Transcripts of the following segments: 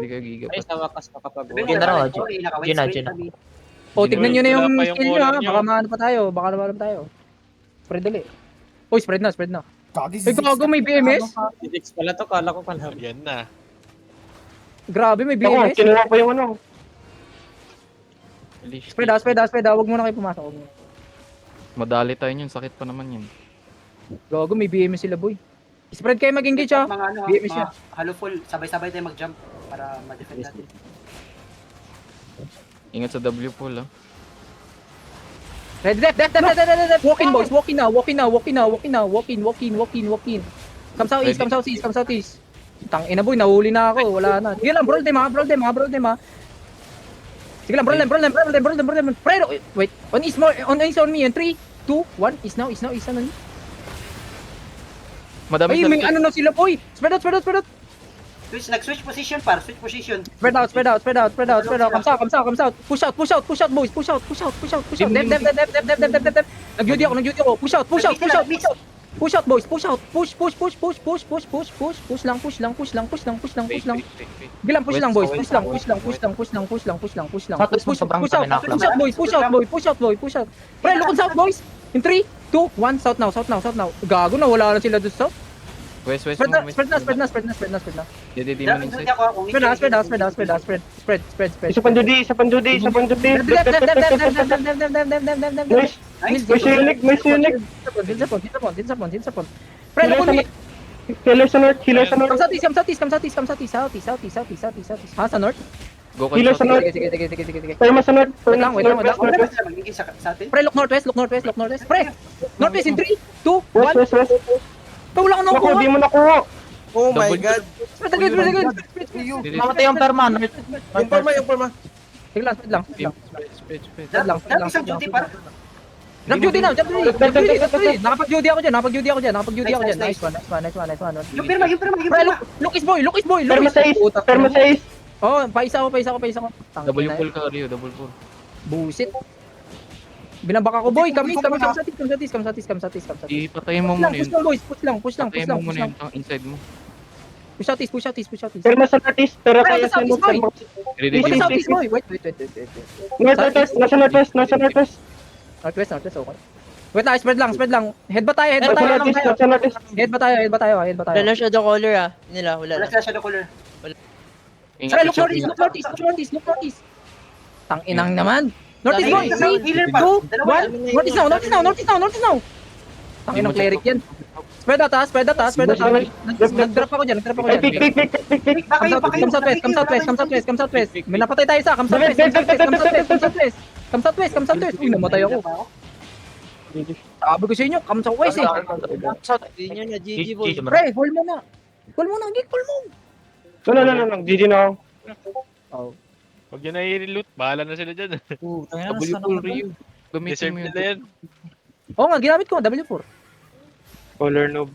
di kayo Ay, gigapat. sa wakas makapag Yun na raw, Yun na. O, tignan nyo na yung Wala pa yung skill nyo, color ha. nyo. Baka maano pa tayo. Baka naman tayo. Spread dali. Uy, spread na, spread na. Gagi Ay, gago, may BMS? Physics pala to, kala ko pala. Yan na. Grabe, may Ako, BMS. kinuha ko yung ano. Spread ha, spread ha, spread ha. Huwag muna kayo pumasok. Huwag muna. Madali tayo yun, sakit pa naman yun. Gago, may BMS sila, boy. Spread kayo mag-engage, ha. Mga ano, BMS mga halo full, sabay-sabay tayo mag-jump para ma-defend natin. Ingat sa W pool, ah. Red, left. Walk in, boys. Walk in now, walk in now, walk in now, walk in now. Walk in, walk in, walk in, walk in. Come southeast, come southeast, come southeast. Tangina, boy. Nahuli na ako. Wala na. Sige lang, brawl them, ha. Brawl them, ha. Brawl them, ha. Sige lang, brawl them, brawl them, brawl them, brawl them, brawl them. Pero, wait. On is more, on is on me. 3, 2, 1. Is now, is now, is now. Madami Ay, may ano na sila, boy. Spread out, spread out, spread out. Nag-switch position par, switch position. Spread out, spread out, spread out, spread out, spread out. Comes out, comes out, comes out. Push out, push out, push out, boys. Push out, push out, push out, push out. Dep. Nag-duty ako, nag-duty ako. Push out, push out, push out, push out. Push out, boys. Push out. Push lang, push lang. Bilang push lang, boys. Push lang. Push out, boys. Push out, boys. Pre, look on south, boys. In 3, 2, 1. South now. Gago na, wala na sila doon south. West, Spread na. Di mo Hindi ako, Spread. Isa pang Judy. Nice. May sinig. Din Pre, look on me. Healer sa north. Come southeast. Ha, sa north? Go kayo Healer sa sa north. Sige. Perma sa north. Wait lang. magiging sa atin. Pre, look northwest. Pre, northwest in 3, 2, 1. West. Wala ko Naku, nakuha. di mo nakuha. Oh my Double god. Spread agad. Mamatay yung perma. Yung forma. Sige lang. Dati isang duty par. Jump duty na. Nakapag-duty ako dyan. Nice one. Yung perma. Pre, look is boy. Perma 6. Oh, paisa ko. W pool ka, Rio, double pool. Busit. Binabak ako, boy. Come southeast. Ipatayin mo muna yun. Push lang. Patayin mo muna yung inside mo. Push southeast. Perma sa northeast. Pero Pre, kaya sa sa southeast, boy. Ready, Push ready. southeast, boy. Wait. Nasa northwest. Northwest, okay. Wait lang, spread lang. Head ba tayo? Nasa northeast. Head ba tayo? Wala na shadow color nila, wala Wala na. sila shadow color. Pre, Ingat look sa northeast. Tang-inang naman. Northeast, boy. Healer 3, par. 2, 1. Northeast now. Tang-inang cleric yan. Spread out. Nag-drop ako dyan. Ay, pick. Come southwest. May napatay tayo isa. Come southwest. Uy, namatay ako. Sabi ko sa inyo, come southwest eh. Hindi nyo na GG boy. Pre, hold mo na. Call mo. No. GG na ako. Huwag yun na i-loot. Bahala na sila dyan. W pool, Rio. Gamitin Deserve mo nila yun. yan. Oo nga, ginamit ko. W4. Color noob.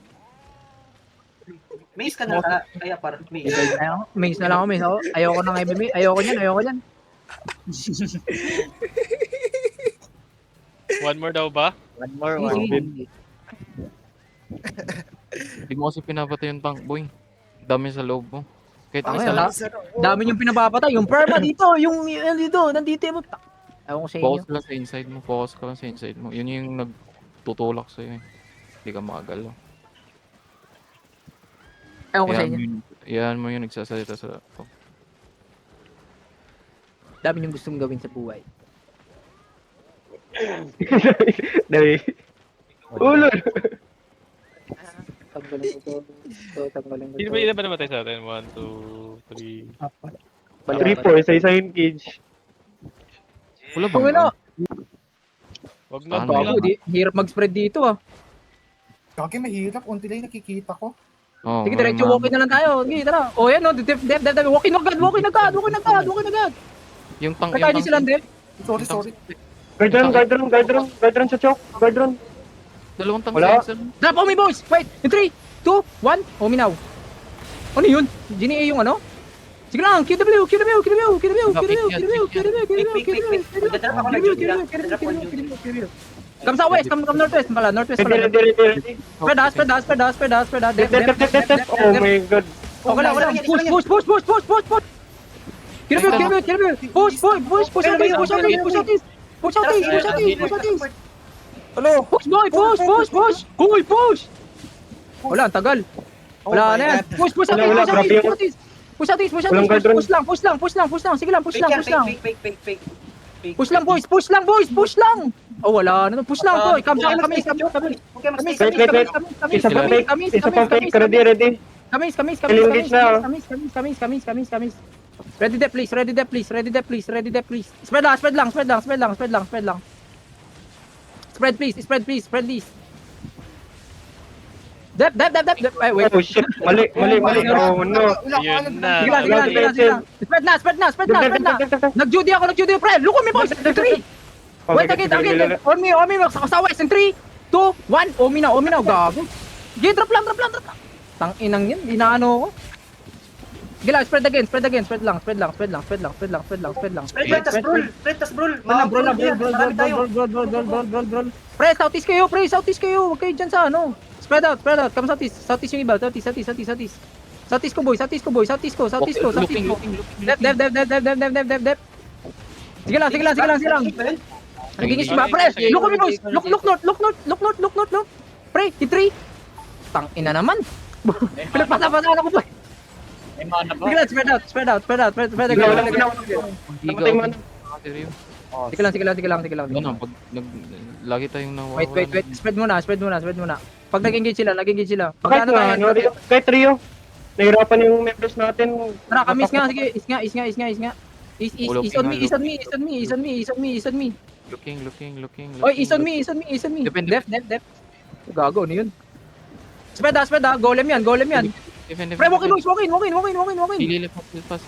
Maze ka na kaya par. Maze. Maze na lang ako, maze ako. Ayoko nang ibimi. Ayoko niyan. One more daw ba? One more. Hindi mo kasi pinapatay yung tank, boy. Dami sa loob mo. Kahit Ang isa ina, lang. dami yung pinapapatay. Yung perma dito. Yung dito. Nandito yung... Ewan ko sa inyo. Focus lang sa inside mo. Focus ka lang sa inside mo. Yun yung nagtutulak sa'yo eh. Hindi ka makagalaw. Ewan ko sa inyo. Yan mo yung nagsasalita sa... Dami yung gustong gawin sa buhay. Dali. Ulo. Tanggalin ko Hindi to. ba ilan ba namatay sa atin? 1, 2, 3. 3-4. Isa engage. Wala Kung ano, Wag na. Ano bago, hirap mag-spread dito ah. Gagi, mahirap. Unti lang yung nakikita ko. Oh, Sige, diretso walk-in na lang tayo. Sige, tara. O yan o, walk-in agad. Yung tank, Kaya tayo silang dep. Sorry. Guard run sa choke. Guard run. Dalawang tank Wala. sa isa. Drop Omi boys! Wait! In 3, 2, 1, Omi now. Ano yun? GNA yung ano? Sige lang, QW. Come sa west, come northwest pala, northwest pala. Ready. Spread out. Oh my god. Okay lang. Push. Kill me. Push out east, push out east. Ano? Push, boy, push. Boy, push. Wala, ang tagal. Wala na yan. Push out Wala, east. Push out east. Walang guard run. Push lang. Sige lang, push lang. Fake. Push lang, boys. Push lang. Oh, wala na. Push lang, boy. Kami. Okay, mag-stay. Wait. Isa pa fake. Ready. Kamis. Engage na. Kamis. Ready dep, please. Spread lang. Spread, please. Dep. Ay, wait. Oh shit. Mali. Oh no. Yun na. Sige lang. Spread na. Nag-Judy ako, pre. Look at me, boys. 3. Wait, again. On me. Sa west. In 3, 2, 1. Omi na. Gago. Sige, drop lang. Tang inang yan. Inaano ko. Sige lang, spread lang. Spread, tas brul. Brol. Pre, southeast kayo. Huwag kayo dyan sa ano. Spread out. Come southeast. Southeast yung iba. Southeast. Southeast ko, boy. Southeast ko. Looking. Dep. Sige lang. Nagigis ba? Pre, look at me, boys. Look north. Pre, hit 3. Tang ina naman. Pinagpasa-pasaan ako, boy. May mana ba? Sige lang, spread out. Giga. Sige lang. Ano, pag lagi tayong nawawala. Wait. Spread muna. Pag nag-engage sila. Kahit Pag ano na, tayo? kahit trio. Nahirapan yung members natin. Tara, kamis nga. Sige, is nga. Is on me. Looking. Oy, is on me. Depende. Dep. Gago, ano yun? Spread ah. Golem yan. Defend. Pre, walk in. Lilip pass.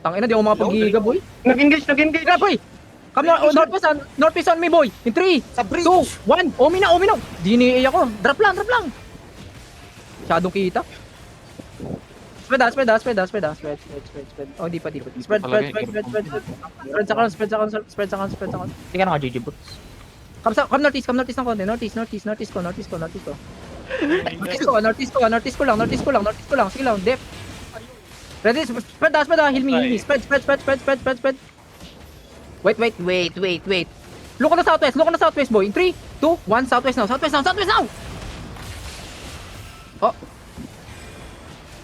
Tangina, di ako makapag-giga, boy. Nag-engage. Tara, boy. Come on, northeast on me, boy. In 3, 2, 1. Omi na. Dini ako. Drop lang. Masyadong kita. Spread. Oh, di pa. Spread sa kan. Tingnan ka, GG Boots. Come northeast ng konti. Northeast ko. Northeast ko lang. Sige lang, dep. Ready? Spread. Heal me. Spread. Wait. Look on the southwest, boy. In 3, 2, 1, southwest now. Oh,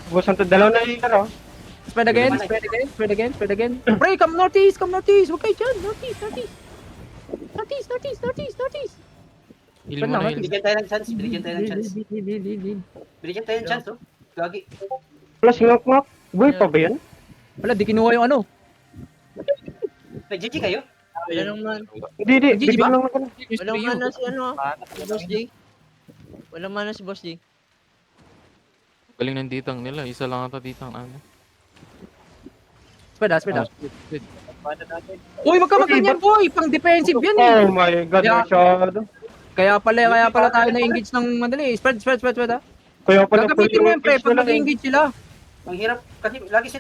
Busan to, dalaw na yung laro. spread again. Pre, come northeast. Huwag kayo dyan. Northeast. Heal mo na. Bigyan tayo ng chance. Lead. Bigyan tayo ng chance, oh. Gagi. Plus, ngak. Buhay pa ba yan? Wala, di kinuha yung ano. Nag-GG kayo? Wala naman. Hindi. GG ba? Bigyan lang ako. Walang mana si ano, si Boss J. Walang mana si Boss J. Galing ng ditang nila. Isa lang ata ditang ano. Spread. Uy, wag ka magganyan, boy. Pang defensive yan eh. Oh my god, Yeah. masyado. Kaya pala tayo na-engage ng madali. Spread ah. Kaya pala Gagamitin mo yung pre pag nag-engage sila. Ang hirap. Kasi lagi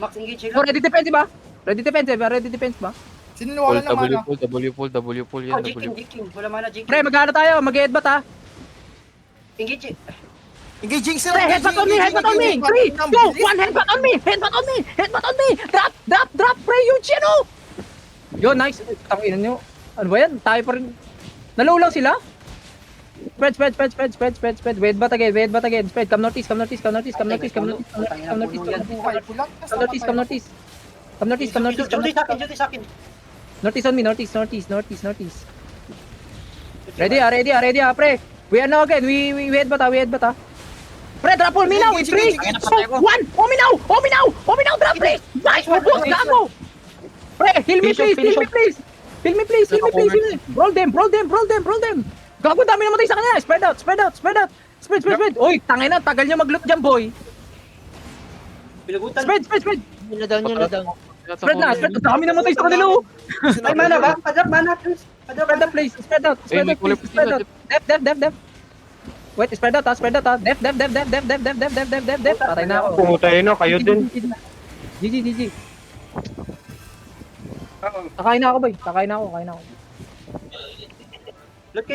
max engage sila. Oh, ready defense ba? Ready defense ba? Sino nawala ng mana? W pull yan. Jiking. Wala mana, Jiking. Pre, mag-ano tayo? Mag-headbutt ha? Engage. Engaging sila! Pre, headbutt on me! 3, 2, 1, headbutt on me! Drop! Pre, yung chino! Yo, nice. Tanginan nyo. Ano ba yan? Tayo pa rin. Nalow lang sila? Spread. Headbutt again. Spread. Come northeast. Duty sa akin. Northeast on me. Northeast. Ready ah, pre. We are now again. We headbutt ah. Pre, drop all me now. 3, 2, 1. Omi now. Drop, please. Nice. Boss, gago. Pre, heal me please. Roll them. Gago, dami namatay sa kanya. Spread out. Spread. Oy, tangina, tagal niya mag-loop dyan, boy. Pilagutan. Spread. Yun na down. Spread na. Dami namatay sa kanila, oh. Ay, mana ba? Padrop mana, please. Spread out, please. Spread out. Dep. Wait, spread out. Dep. Patay na ako. Pumutay na, kayo din. GG. Kakain na ako, boy. Kakain na ako. Loot.